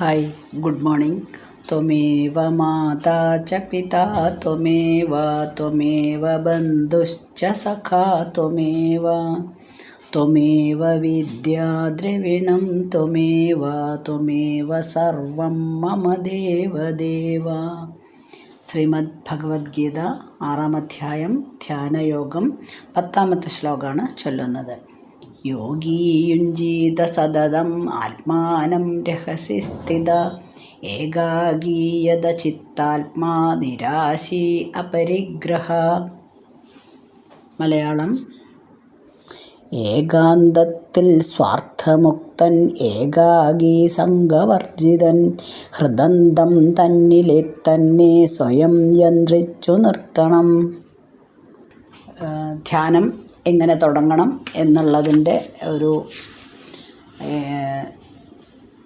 Hi good morning. त्वमेव माता च पिता त्वमेव बन्धुश्च सखा त्वमेव विद्या द्रविणं त्वमेव सर्वं मम देवदेव। ശ്രീമദ് ഭഗവത്ഗീത 6-ാം അധ്യായം ധ്യാനയോഗം 10-ാമത്തെ ശ്ലോകമാണ് ചൊല്ലുന്നത്. യോഗീ യുഞ്ജീത സതതം ആത്മാനം രഹസി സ്ഥിത ഏകാഗീയത ചിത്താത്മാ നിരാശീ അപരിഗ്രഹ. മലയാളം: ഏകാന്തത്തിൽ സ്വാർത്ഥമുക്തൻ ഏകാഗീ സംഗവർജിതൻ ഹൃദന്തം തന്നിലെ തന്നെ സ്വയം യന്ത്രിച്ചു നിർത്തണം. ധ്യാനം എങ്ങനെ തുടങ്ങണം എന്നുള്ളതിൻ്റെ ഒരു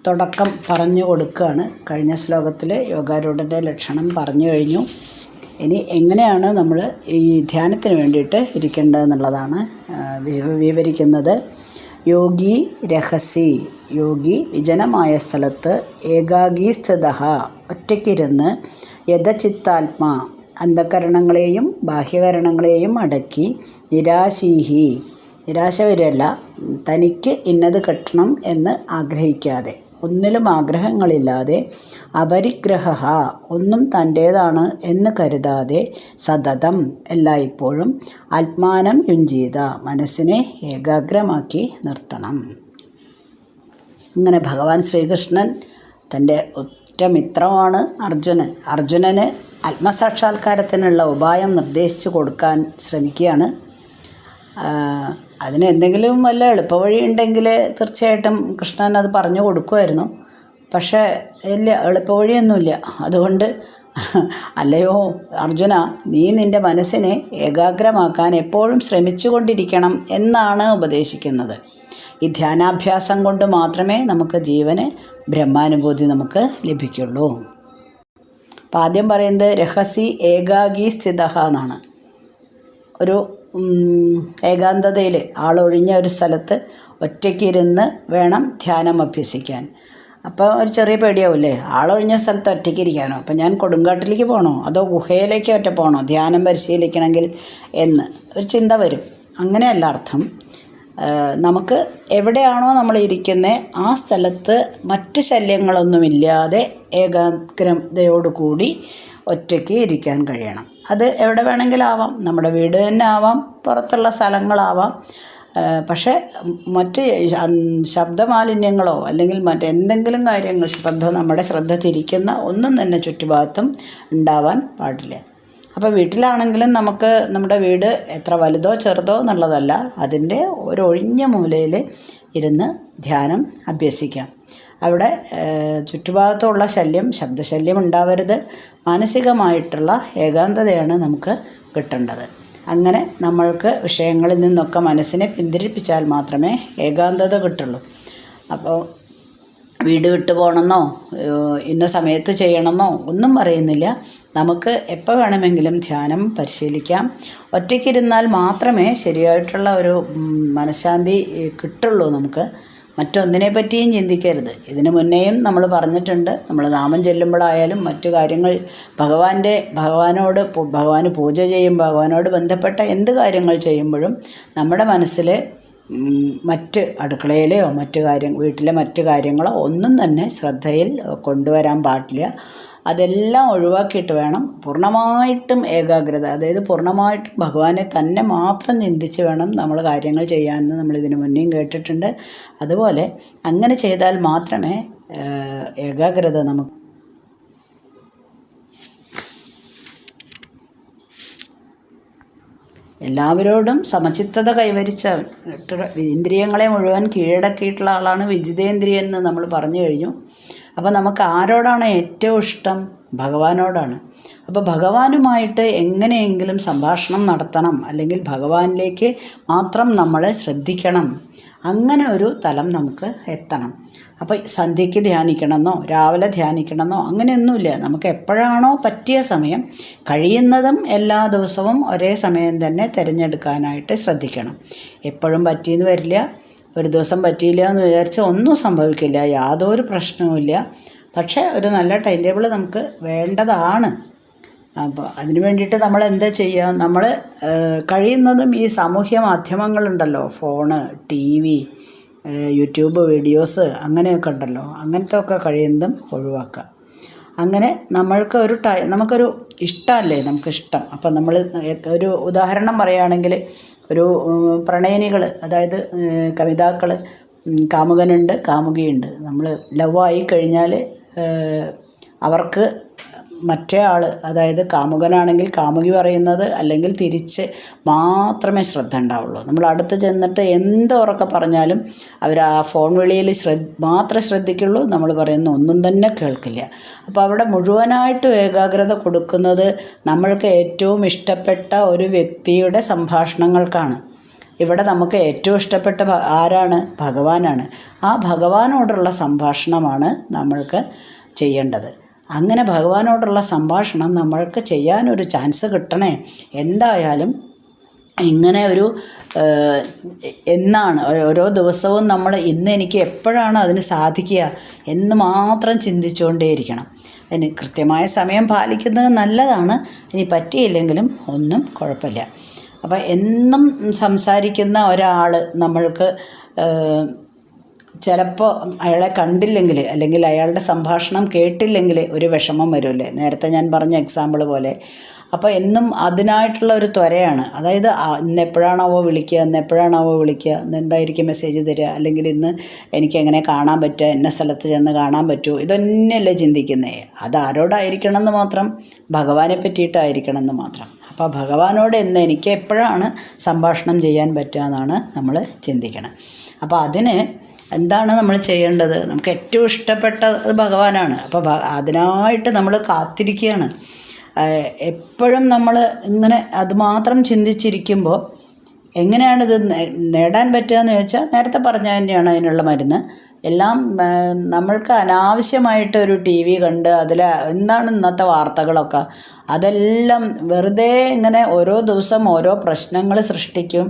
തുടക്കം പറഞ്ഞു കൊടുക്കുകയാണ്. കഴിഞ്ഞ ശ്ലോകത്തിൽ യോഗാരൂഢൻ്റെ ലക്ഷണം പറഞ്ഞു കഴിഞ്ഞു. ഇനി എങ്ങനെയാണ് നമ്മൾ ഈ ധ്യാനത്തിന് വേണ്ടിയിട്ട് ഇരിക്കേണ്ടതെന്നുള്ളതാണ് വിവരിക്കുന്നത്. യോഗി രഹസി, യോഗി വിജനമായ സ്ഥലത്ത്, ഏകാഗീ സ്ഥിത ഒറ്റയ്ക്കിരുന്ന്, യഥചിത്താത്മാ അന്ധകരണങ്ങളെയും ബാഹ്യകരണങ്ങളെയും അടക്കി, നിരാശീഹി നിരാശ വരല്ല, തനിക്ക് ഇന്നത് കിട്ടണം എന്ന് ആഗ്രഹിക്കാതെ, ഒന്നിലും ആഗ്രഹങ്ങളില്ലാതെ, അപരിഗ്രഹ ഒന്നും തൻ്റേതാണ് എന്ന് കരുതാതെ, സതതം എല്ലായ്പ്പോഴും, ആത്മാനം യുഞ്ജീത മനസ്സിനെ ഏകാഗ്രമാക്കി നിർത്തണം. ഇങ്ങനെ ഭഗവാൻ ശ്രീകൃഷ്ണൻ തൻ്റെ ഒറ്റ മിത്രമാണ് അർജുനന് ആത്മസാക്ഷാത്കാരത്തിനുള്ള ഉപായം നിർദ്ദേശിച്ചു കൊടുക്കാൻ ശ്രമിക്കുകയാണ്. അതിന് എന്തെങ്കിലും വല്ല എളുപ്പവഴി ഉണ്ടെങ്കിൽ തീർച്ചയായിട്ടും കൃഷ്ണൻ അത് പറഞ്ഞു കൊടുക്കുമായിരുന്നു. പക്ഷേ ഇല്ല, എളുപ്പവഴിയൊന്നുമില്ല. അതുകൊണ്ട് അല്ലയോ അർജുന, നീ നിൻ്റെ മനസ്സിനെ ഏകാഗ്രമാക്കാൻ എപ്പോഴും ശ്രമിച്ചു കൊണ്ടിരിക്കണം എന്നാണ് ഉപദേശിക്കുന്നത്. ഈ ധ്യാനാഭ്യാസം കൊണ്ട് മാത്രമേ നമുക്ക് ജീവന് ബ്രഹ്മാനുഭൂതി നമുക്ക് ലഭിക്കുള്ളൂ. അപ്പം ആദ്യം പറയുന്നത് രഹസി ഏകാഗീ സ്ഥിത എന്നാണ്. ഒരു ഏകാന്തതയിൽ, ആളൊഴിഞ്ഞ ഒരു സ്ഥലത്ത് ഒറ്റയ്ക്കിരുന്ന് വേണം ധ്യാനം അഭ്യസിക്കാൻ. അപ്പോൾ ഒരു ചെറിയ പേടിയാവില്ലേ, ആളൊഴിഞ്ഞ സ്ഥലത്ത് ഒറ്റയ്ക്ക് ഇരിക്കാനോ, അപ്പോൾ ഞാൻ കൊടുങ്കാട്ടിലേക്ക് പോകണോ അതോ ഗുഹയിലേക്ക് ഒറ്റ പോകണോ ധ്യാനം പരിശീലിക്കണമെങ്കിൽ എന്ന് ഒരു ചിന്ത വരും. അങ്ങനെയല്ല അർത്ഥം. നമുക്ക് എവിടെയാണോ നമ്മൾ ഇരിക്കുന്നത് ആ സ്ഥലത്ത് മറ്റ് ശല്യങ്ങളൊന്നുമില്ലാതെ ഏകാഗ്രതയോടുകൂടി ഒറ്റയ്ക്ക് ഇരിക്കാൻ കഴിയണം. അത് എവിടെ വേണമെങ്കിലും ആവാം, നമ്മുടെ വീട് തന്നെ ആവാം, പുറത്തുള്ള സ്ഥലങ്ങളാവാം. പക്ഷേ മറ്റ് ശബ്ദമാലിന്യങ്ങളോ അല്ലെങ്കിൽ മറ്റെന്തെങ്കിലും കാര്യങ്ങൾ നമ്മുടെ ശ്രദ്ധ തിരിക്കുന്ന ഒന്നും തന്നെ ചുറ്റുഭാഗത്തും ഉണ്ടാവാൻ പാടില്ല. അപ്പോൾ വീട്ടിലാണെങ്കിലും നമുക്ക് നമ്മുടെ വീട് എത്ര വലുതോ ചെറുതോ എന്നുള്ളതല്ല, അതിൻ്റെ ഒരു ഒഴിഞ്ഞ മൂലയിൽ ഇരുന്ന് ധ്യാനം അഭ്യസിക്കാം. അവിടെ ചുറ്റുഭാഗത്തുള്ള ശബ്ദശല്യം ഉണ്ടാവരുത്. മാനസികമായിട്ടുള്ള ഏകാന്തതയാണ് നമുക്ക് കിട്ടേണ്ടത്. അങ്ങനെ നമ്മൾക്ക് വിഷയങ്ങളിൽ നിന്നൊക്കെ മനസ്സിനെ പിന്തിരിപ്പിച്ചാൽ മാത്രമേ ഏകാന്തത കിട്ടുള്ളൂ. അപ്പോൾ വീട് വിട്ടു പോകണമെന്നോ ഇന്ന സമയത്ത് ചെയ്യണമെന്നോ ഒന്നും പറയുന്നില്ല. നമുക്ക് എപ്പോൾ വേണമെങ്കിലും ധ്യാനം പരിശീലിക്കാം. ഒറ്റയ്ക്കിരുന്നാൽ മാത്രമേ ശരിയായിട്ടുള്ള ഒരു മനഃശാന്തി കിട്ടുള്ളൂ നമുക്ക്. മറ്റൊന്നിനെ പറ്റിയും ചിന്തിക്കരുത്. ഇതിനു മുന്നേയും നമ്മൾ പറഞ്ഞിട്ടുണ്ട്. നമ്മൾ നാമം ചെല്ലുമ്പോഴായാലും മറ്റു കാര്യങ്ങൾ ഭഗവാന് പൂജ ചെയ്യുമ്പോൾ, ഭഗവാനോട് ബന്ധപ്പെട്ട എന്ത് കാര്യങ്ങൾ ചെയ്യുമ്പോഴും നമ്മുടെ മനസ്സിൽ മറ്റ് അടുക്കളയിലെയോ വീട്ടിലെ മറ്റു കാര്യങ്ങളോ ഒന്നും തന്നെ ശ്രദ്ധയിൽ കൊണ്ടുവരാൻ പാടില്ല. അതെല്ലാം ഒഴിവാക്കിയിട്ട് വേണം പൂർണ്ണമായിട്ടും ഏകാഗ്രത, അതായത് പൂർണ്ണമായിട്ടും ഭഗവാനെ തന്നെ മാത്രം ചിന്തിച്ച് വേണം നമ്മൾ കാര്യങ്ങൾ ചെയ്യാമെന്ന് നമ്മൾ ഇതിനു മുന്നേയും കേട്ടിട്ടുണ്ട്. അതുപോലെ അങ്ങനെ ചെയ്താൽ മാത്രമേ ഏകാഗ്രത നമുക്ക് എല്ലാവരോടും സമചിത്തത കൈവരിച്ച, ഇന്ദ്രിയങ്ങളെ മുഴുവൻ കീഴടക്കിയിട്ടുള്ള ആളാണ് വിജിതേന്ദ്രിയൻ എന്ന് നമ്മൾ പറഞ്ഞു കഴിഞ്ഞു. അപ്പോൾ നമുക്ക് ആരോടാണ് ഏറ്റവും ഇഷ്ടം? ഭഗവാനോടാണ്. അപ്പോൾ ഭഗവാനുമായിട്ട് എങ്ങനെയെങ്കിലും സംഭാഷണം നടത്തണം, അല്ലെങ്കിൽ ഭഗവാനിലേക്ക് മാത്രം നമ്മൾ ശ്രദ്ധിക്കണം. അങ്ങനെ ഒരു തലം നമുക്ക് എത്തണം. അപ്പോൾ സന്ധ്യയ്ക്ക് ധ്യാനിക്കണമെന്നോ രാവിലെ ധ്യാനിക്കണമെന്നോ അങ്ങനെയൊന്നുമില്ല. നമുക്ക് എപ്പോഴാണോ പറ്റിയ സമയം, കഴിയുന്നതും എല്ലാ ദിവസവും ഒരേ സമയം തന്നെ തിരഞ്ഞെടുക്കാനായിട്ട് ശ്രദ്ധിക്കണം. എപ്പോഴും പറ്റിയെന്ന് വരില്ല. ഒരു ദിവസം പറ്റിയില്ല എന്ന് വിചാരിച്ച് ഒന്നും സംഭവിക്കില്ല, യാതൊരു പ്രശ്നവുമില്ല. പക്ഷേ ഒരു നല്ല ടൈം ടേബിൾ നമുക്ക് വേണ്ടതാണ്. അപ്പോൾ അതിന് വേണ്ടിയിട്ട് നമ്മൾ എന്താ ചെയ്യുക, നമ്മൾ കഴിയുന്നതും ഈ സാമൂഹ്യ മാധ്യമങ്ങളുണ്ടല്ലോ, ഫോണ്, TV, യൂട്യൂബ് വീഡിയോസ് അങ്ങനെയൊക്കെ ഉണ്ടല്ലോ, അങ്ങനത്തെ ഒക്കെ കഴിയുന്നതും ഒഴിവാക്കുക. അങ്ങനെ നമ്മൾക്ക് നമുക്കൊരു ഇഷ്ടമല്ലേ, നമുക്കിഷ്ടം. അപ്പം നമ്മൾ ഒരു ഉദാഹരണം പറയുകയാണെങ്കിൽ, ഒരു പ്രണയിനികൾ, അതായത് കവിതാക്കൾ, കാമുകനുണ്ട്, കാമുകിയുണ്ട്. നമ്മൾ ലവ് ആയി കഴിഞ്ഞാൽ അവർക്ക് മറ്റേ ആൾ, അതായത് കാമുകനാണെങ്കിൽ കാമുകി പറയുന്നത് അല്ലെങ്കിൽ തിരിച്ച് മാത്രമേ ശ്രദ്ധ ഉണ്ടാവുള്ളൂ. നമ്മൾ അടുത്ത് ചെന്നിട്ട് എന്തുറക്കെ പറഞ്ഞാലും അവർ ആ ഫോൺ വിളിയിൽ മാത്രമേ ശ്രദ്ധിക്കുള്ളൂ, നമ്മൾ പറയുന്ന ഒന്നും തന്നെ കേൾക്കില്ല. അപ്പോൾ അവിടെ മുഴുവനായിട്ട് ഏകാഗ്രത കൊടുക്കുന്നത് നമ്മൾക്ക് ഏറ്റവും ഇഷ്ടപ്പെട്ട ഒരു വ്യക്തിയുടെ സംഭാഷണങ്ങൾക്കാണ്. ഇവിടെ നമുക്ക് ഏറ്റവും ഇഷ്ടപ്പെട്ട ആരാണ്? ഭഗവാനാണ്. ആ ഭഗവാനോടുള്ള സംഭാഷണമാണ് നമ്മൾക്ക് ചെയ്യേണ്ടത്. അങ്ങനെ ഭഗവാനോടുള്ള സംഭാഷണം നമ്മൾക്ക് ചെയ്യാനൊരു ചാൻസ് കിട്ടണേ. എന്തായാലും ഇങ്ങനെ എന്നാണ് ഓരോ ദിവസവും നമ്മൾ ഇന്ന് എനിക്ക് എപ്പോഴാണ് അതിന് സാധിക്കുക എന്ന് മാത്രം ചിന്തിച്ചുകൊണ്ടേയിരിക്കണം. അതിന് കൃത്യമായ സമയം പാലിക്കുന്നത് നല്ലതാണ്. ഇനി പറ്റിയില്ലെങ്കിലും ഒന്നും കുഴപ്പമില്ല. അപ്പോൾ എന്നും സംസാരിക്കുന്ന ഒരാൾ നമ്മൾക്ക് ചിലപ്പോൾ അയാളെ കണ്ടില്ലെങ്കിൽ അല്ലെങ്കിൽ അയാളുടെ സംഭാഷണം കേട്ടില്ലെങ്കിൽ ഒരു വിഷമം വരുമല്ലേ, നേരത്തെ ഞാൻ പറഞ്ഞ എക്സാമ്പിൾ പോലെ. അപ്പോൾ എന്നും അതിനായിട്ടുള്ള ഒരു ത്വരയാണ്. അതായത് ഇന്നെപ്പോഴാണാവോ വിളിക്കുക, ഇന്ന് എന്തായിരിക്കും മെസ്സേജ് തരിക, അല്ലെങ്കിൽ ഇന്ന് എനിക്ക് എങ്ങനെ കാണാൻ പറ്റുക, എന്ന സ്ഥലത്ത് ചെന്ന് കാണാൻ പറ്റുമോ, ഇതന്നെയല്ലേ ചിന്തിക്കുന്നത്. അതാരോടായിരിക്കണം എന്ന് മാത്രം, ഭഗവാനെ പറ്റിയിട്ടായിരിക്കണം എന്ന് മാത്രം. അപ്പോൾ ഭഗവാനോട് എനിക്ക് എപ്പോഴാണ് സംഭാഷണം ചെയ്യാൻ പറ്റുക എന്നാണ് നമ്മൾ ചിന്തിക്കണം. അപ്പോൾ അതിന് എന്താണ് നമ്മൾ ചെയ്യേണ്ടത്? നമുക്ക് ഏറ്റവും ഇഷ്ടപ്പെട്ടത് ഭഗവാനാണ്. അപ്പോൾ അതിനായിട്ട് നമ്മൾ കാത്തിരിക്കുകയാണ്. എപ്പോഴും നമ്മൾ ഇങ്ങനെ അതുമാത്രം ചിന്തിച്ചിരിക്കുമ്പോൾ എങ്ങനെയാണിത് നേടാൻ പറ്റുക എന്ന് ചോദിച്ചാൽ, നേരത്തെ പറഞ്ഞ തന്നെയാണ് അതിനുള്ള മരുന്ന്. എല്ലാം നമ്മൾക്ക് അനാവശ്യമായിട്ട് ഒരു TV കണ്ട് അതിൽ എന്താണ് ഇന്നത്തെ വാർത്തകളൊക്കെ, അതെല്ലാം വെറുതെ ഇങ്ങനെ ഓരോ ദിവസം ഓരോ പ്രശ്നങ്ങൾ സൃഷ്ടിക്കും,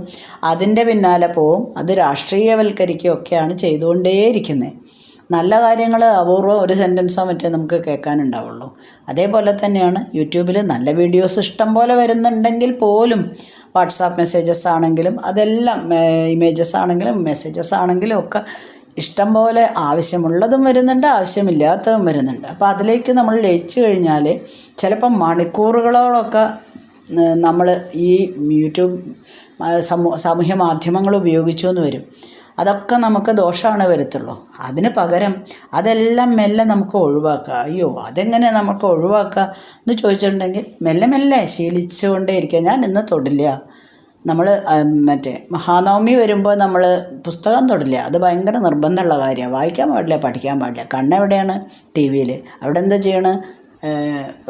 അതിൻ്റെ പിന്നാലെ പോവും, അത് രാഷ്ട്രീയവൽക്കരിക്കുകയൊക്കെയാണ് ചെയ്തുകൊണ്ടേയിരിക്കുന്നത്. നല്ല കാര്യങ്ങൾ അപൂർവം ഒരു സെൻറ്റൻസോ മറ്റേ നമുക്ക് കേൾക്കാനുണ്ടാവുള്ളൂ. അതേപോലെ തന്നെയാണ് യൂട്യൂബിൽ നല്ല വീഡിയോസ് ഇഷ്ടം പോലെ വരുന്നുണ്ടെങ്കിൽ പോലും, വാട്സാപ്പ് മെസ്സേജസ് ആണെങ്കിലും അതെല്ലാം, ഇമേജസ് ആണെങ്കിലും മെസ്സേജസ് ആണെങ്കിലും ഒക്കെ ഇഷ്ടം പോലെ ആവശ്യമുള്ളതും വരുന്നുണ്ട്, ആവശ്യമില്ലാത്തതും വരുന്നുണ്ട്. അപ്പോൾ അതിലേക്ക് നമ്മൾ ലയിച്ചു കഴിഞ്ഞാൽ ചിലപ്പം മണിക്കൂറുകളോളൊക്കെ നമ്മൾ ഈ യൂട്യൂബ് സാമൂഹ്യ മാധ്യമങ്ങൾ ഉപയോഗിച്ചു എന്ന് വരും. അതൊക്കെ നമുക്ക് ദോഷമാണ് വരത്തുള്ളൂ. അതിന് പകരം അതെല്ലാം മെല്ലെ നമുക്ക് ഒഴിവാക്കുക. അയ്യോ, അതെങ്ങനെ നമുക്ക് ഒഴിവാക്കുക എന്ന് ചോദിച്ചിട്ടുണ്ടെങ്കിൽ മെല്ലെ മെല്ലെ ശീലിച്ചുകൊണ്ടേ ഇരിക്കുക. ഞാൻ ഇന്ന് തൊടില്ല. നമ്മൾ മറ്റേ മഹാനവമി വരുമ്പോൾ നമ്മൾ പുസ്തകം തൊടില്ല. അത് ഭയങ്കര നിർബന്ധമുള്ള കാര്യമാണ്. വായിക്കാൻ പാടില്ല, പഠിക്കാൻ പാടില്ല. കണ്ണെവിടെയാണ്? TV-യിൽ. അവിടെ എന്താ ചെയ്യണം?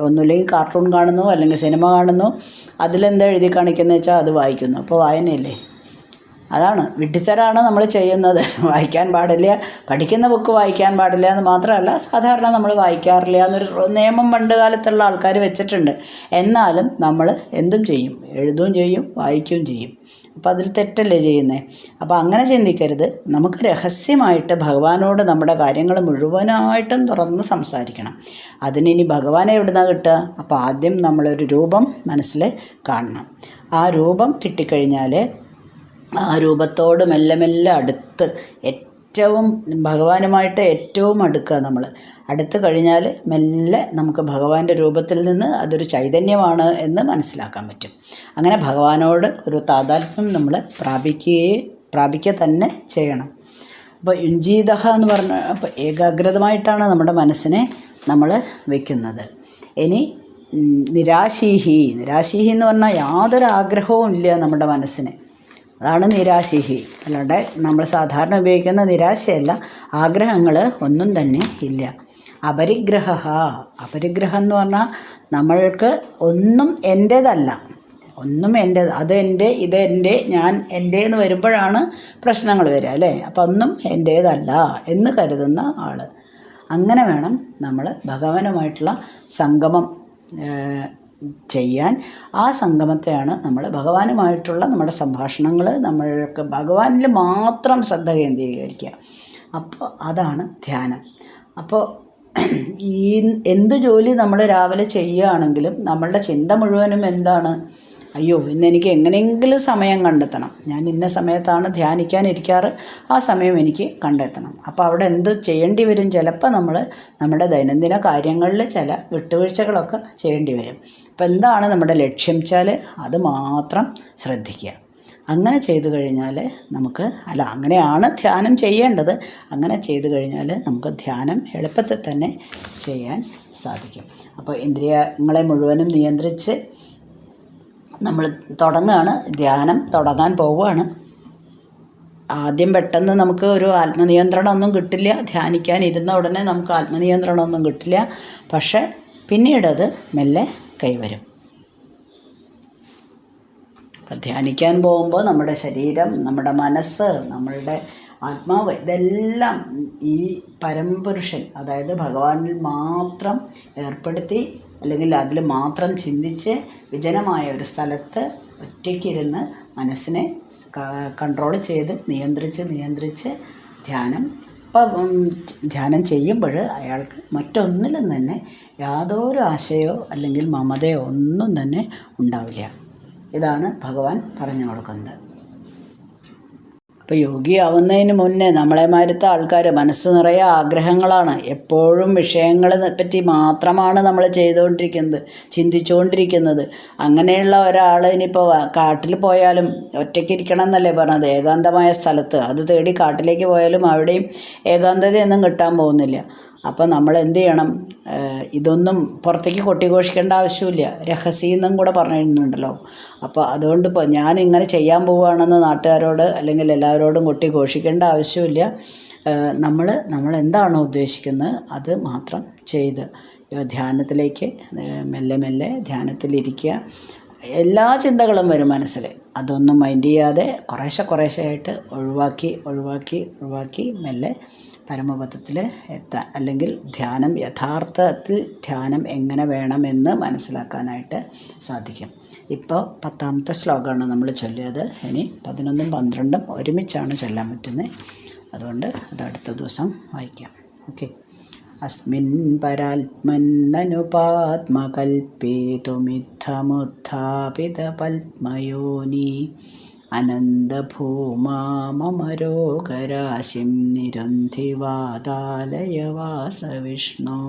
ഒന്നുമില്ലെങ്കിൽ കാർട്ടൂൺ കാണുന്നു, അല്ലെങ്കിൽ സിനിമ കാണുന്നു. അതിലെന്താ എഴുതി കാണിക്കുന്നത് വെച്ചാൽ അത് വായിക്കുന്നു. അപ്പോൾ വായനയില്ലേ? അതാണ് വിഡ്ഢിത്തരാണ് നമ്മൾ ചെയ്യുന്നത്. വായിക്കാൻ പാടില്ല, പഠിക്കുന്ന ബുക്ക് വായിക്കാൻ പാടില്ല എന്ന് മാത്രമല്ല, സാധാരണ നമ്മൾ വായിക്കാറില്ല എന്നൊരു നിയമം പണ്ട് കാലത്തുള്ള ആൾക്കാർ വെച്ചിട്ടുണ്ട്. എന്നാലും നമ്മൾ എന്തും ചെയ്യും, എഴുതുകയും ചെയ്യും, വായിക്കുകയും ചെയ്യും. അപ്പോൾ അതിൽ തെറ്റല്ലേ ചെയ്യുന്നത്? അപ്പോൾ അങ്ങനെ ചിന്തിക്കരുത്. നമുക്ക് രഹസ്യമായിട്ട് ഭഗവാനോട് നമ്മുടെ കാര്യങ്ങൾ മുഴുവനായിട്ടും തുറന്ന് സംസാരിക്കണം. അതിനിനി ഭഗവാനെ എവിടുന്നാണ് കിട്ടുക? അപ്പോൾ ആദ്യം നമ്മളൊരു രൂപം മനസ്സിൽ കാണണം. ആ രൂപം കിട്ടിക്കഴിഞ്ഞാൽ ആ രൂപത്തോട് മെല്ലെ മെല്ലെ അടുത്ത്, ഏറ്റവും ഭഗവാനുമായിട്ട് ഏറ്റവും അടുക്കുക. നമ്മൾ അടുത്ത് കഴിഞ്ഞാൽ മെല്ലെ നമുക്ക് ഭഗവാന്റെ രൂപത്തിൽ നിന്ന് അതൊരു ചൈതന്യമാണ് എന്ന് മനസ്സിലാക്കാൻ പറ്റും. അങ്ങനെ ഭഗവാനോട് ഒരു താതാത്മ്യം നമ്മൾ പ്രാപിക്കുക തന്നെ ചെയ്യണം. അപ്പോൾ യുഞ്ജീതഹ എന്ന് പറഞ്ഞ, അപ്പോൾ ഏകാഗ്രതമായിട്ടാണ് നമ്മുടെ മനസ്സിനെ നമ്മൾ വയ്ക്കുന്നത്. ഇനി നിരാശീഹി എന്ന് പറഞ്ഞാൽ യാതൊരു ആഗ്രഹവും ഇല്ല നമ്മുടെ മനസ്സിന്. അതാണ് നിരാശിഹി. അല്ലാണ്ട് നമ്മൾ സാധാരണ ഉപയോഗിക്കുന്ന നിരാശയല്ല, ആഗ്രഹങ്ങൾ ഒന്നും തന്നെ ഇല്ല. അപരിഗ്രഹം എന്ന് പറഞ്ഞാൽ നമ്മൾക്ക് ഒന്നും എൻ്റേതല്ല, ഇതെൻ്റെ, ഞാൻ എൻ്റെ എന്ന് വരുമ്പോഴാണ് പ്രശ്നങ്ങൾ വരിക അല്ലേ. അപ്പം ഒന്നും എൻ്റേതല്ല എന്ന് കരുതുന്ന ആൾ. അങ്ങനെ വേണം നമ്മൾ ഭഗവാനുമായിട്ടുള്ള സംഗമം ചെയ്യാൻ. ആ സംഗമത്തെയാണ് നമ്മൾ ഭഗവാനുമായിട്ടുള്ള നമ്മുടെ സംഭാഷണങ്ങൾ, നമ്മൾക്ക് ഭഗവാനിൽ മാത്രം ശ്രദ്ധ കേന്ദ്രീകരിക്കുക. അപ്പോൾ അതാണ് ധ്യാനം. അപ്പോൾ ഈ എന്ത് ജോലി നമ്മൾ രാവിലെ ചെയ്യുകയാണെങ്കിലും നമ്മളുടെ ചിന്ത മുഴുവനും എന്താണ്? അയ്യോ, ഇന്നെനിക്ക് എങ്ങനെയെങ്കിലും സമയം കണ്ടെത്തണം, ഞാൻ ഇന്ന സമയത്താണ് ധ്യാനിക്കാനിരിക്കാറ്, ആ സമയം എനിക്ക് കണ്ടെത്തണം. അപ്പോൾ അവിടെ എന്ത് ചെയ്യേണ്ടി വരും? ചിലപ്പോൾ നമ്മൾ നമ്മുടെ ദൈനംദിന കാര്യങ്ങളിൽ ചില വിട്ടുവീഴ്ചകളൊക്കെ ചെയ്യേണ്ടി വരും. അപ്പോൾ എന്താണ് നമ്മുടെ ലക്ഷ്യം വെച്ചാൽ അത് മാത്രം ശ്രദ്ധിക്കുക. അങ്ങനെ ചെയ്തു കഴിഞ്ഞാൽ നമുക്ക് അങ്ങനെയാണ് ധ്യാനം ചെയ്യേണ്ടത്. അങ്ങനെ ചെയ്തു കഴിഞ്ഞാൽ നമുക്ക് ധ്യാനം എളുപ്പത്തിൽ തന്നെ ചെയ്യാൻ സാധിക്കും. അപ്പോൾ ഇന്ദ്രിയങ്ങളെ മുഴുവനും നിയന്ത്രിച്ച് നമ്മൾ തുടങ്ങുകയാണ്, ധ്യാനം തുടങ്ങാൻ പോവുകയാണ്. ആദ്യം പെട്ടെന്ന് നമുക്ക് ഒരു ആത്മനിയന്ത്രണമൊന്നും കിട്ടില്ല. ധ്യാനിക്കാൻ ഇരുന്ന ഉടനെ നമുക്ക് ആത്മനിയന്ത്രണമൊന്നും കിട്ടില്ല. പക്ഷേ പിന്നീടത് മെല്ലെ കൈവരും. അപ്പം ധ്യാനിക്കാൻ പോകുമ്പോൾ നമ്മുടെ ശരീരം, നമ്മുടെ മനസ്സ്, നമ്മളുടെ ആത്മാവ്, ഇതെല്ലാം ഈ പരമപുരുഷൻ, അതായത് ഭഗവാനിൽ മാത്രം ഏർപ്പെടുത്തി, അല്ലെങ്കിൽ അതിൽ മാത്രം ചിന്തിച്ച് വിജനമായ ഒരു സ്ഥലത്ത് ഒറ്റയ്ക്കിരുന്ന് മനസ്സിനെ കൺട്രോൾ ചെയ്ത് നിയന്ത്രിച്ച് ധ്യാനം ചെയ്യുമ്പോൾ അയാൾക്ക് മറ്റൊന്നിലും തന്നെ യാതൊരു ആശയോ അല്ലെങ്കിൽ മമതയോ ഒന്നും തന്നെ ഉണ്ടാവില്ല. ഇതാണ് ഭഗവാൻ പറഞ്ഞു കൊടുക്കുന്നത്. അപ്പോൾ യോഗിയാവുന്നതിന് മുന്നേ നമ്മളെമാരുത്ത ആൾക്കാർ മനസ്സ് നിറയെ ആഗ്രഹങ്ങളാണ്. എപ്പോഴും വിഷയങ്ങളെ പറ്റി മാത്രമാണ് നമ്മൾ ചിന്തിച്ചുകൊണ്ടിരിക്കുന്നത്. അങ്ങനെയുള്ള ഒരാൾ ഇനിയിപ്പോൾ കാട്ടിൽ പോയാലും ഒറ്റയ്ക്കിരിക്കണം എന്നല്ലേ പറഞ്ഞത്, ഏകാന്തമായ സ്ഥലത്ത്. അത് തേടി കാട്ടിലേക്ക് പോയാലും അവിടെയും ഏകാന്തതയൊന്നും കിട്ടാൻ പോകുന്നില്ല. അപ്പോൾ നമ്മൾ എന്ത് ചെയ്യണം? ഇതൊന്നും പുറത്തേക്ക് കൊട്ടിഘോഷിക്കേണ്ട ആവശ്യമില്ല. രഹസ്യമെന്നും കൂടെ പറഞ്ഞിരുന്നുണ്ടല്ലോ. അപ്പോൾ അതുകൊണ്ട് ഇപ്പോൾ ഞാൻ ഇങ്ങനെ ചെയ്യാൻ പോവുകയാണെന്ന് നാട്ടുകാരോട് അല്ലെങ്കിൽ എല്ലാവരോടും കൊട്ടിഘോഷിക്കേണ്ട ആവശ്യമില്ല. നമ്മൾ എന്താണോ ഉദ്ദേശിക്കുന്നത് അത് മാത്രം ചെയ്ത് ധ്യാനത്തിലേക്ക് മെല്ലെ ധ്യാനത്തിലിരിക്കുക. എല്ലാ ചിന്തകളും വരും മനസ്സിൽ, അതൊന്നും മൈൻഡ് ചെയ്യാതെ കുറേശ്ശെയായിട്ട് ഒഴിവാക്കി മെല്ലെ പരമപദത്തിൽ എത്താൻ, അല്ലെങ്കിൽ യഥാർത്ഥത്തിൽ ധ്യാനം എങ്ങനെ വേണമെന്ന് മനസ്സിലാക്കാനായിട്ട് സാധിക്കും. ഇപ്പോൾ 10ാമത്തെ ശ്ലോകമാണ് നമ്മൾ ചൊല്ലിയത്. ഇനി 11ഉം 12ഉം ഒരുമിച്ചാണ് ചൊല്ലാൻ പറ്റുന്നത്. അതുകൊണ്ട് അത് അടുത്ത ദിവസം വായിക്കാം. ഓക്കെ. അസ്മിൻ പരാത്മന്നനുപാത്മകൽപേതുമിത്തമുത്ഥാപിത പത്മയോനി അനന്തഭൂമാമരോഗരാശിം നിരുന്ധിവാതാലയ വാസവിഷ്ണു.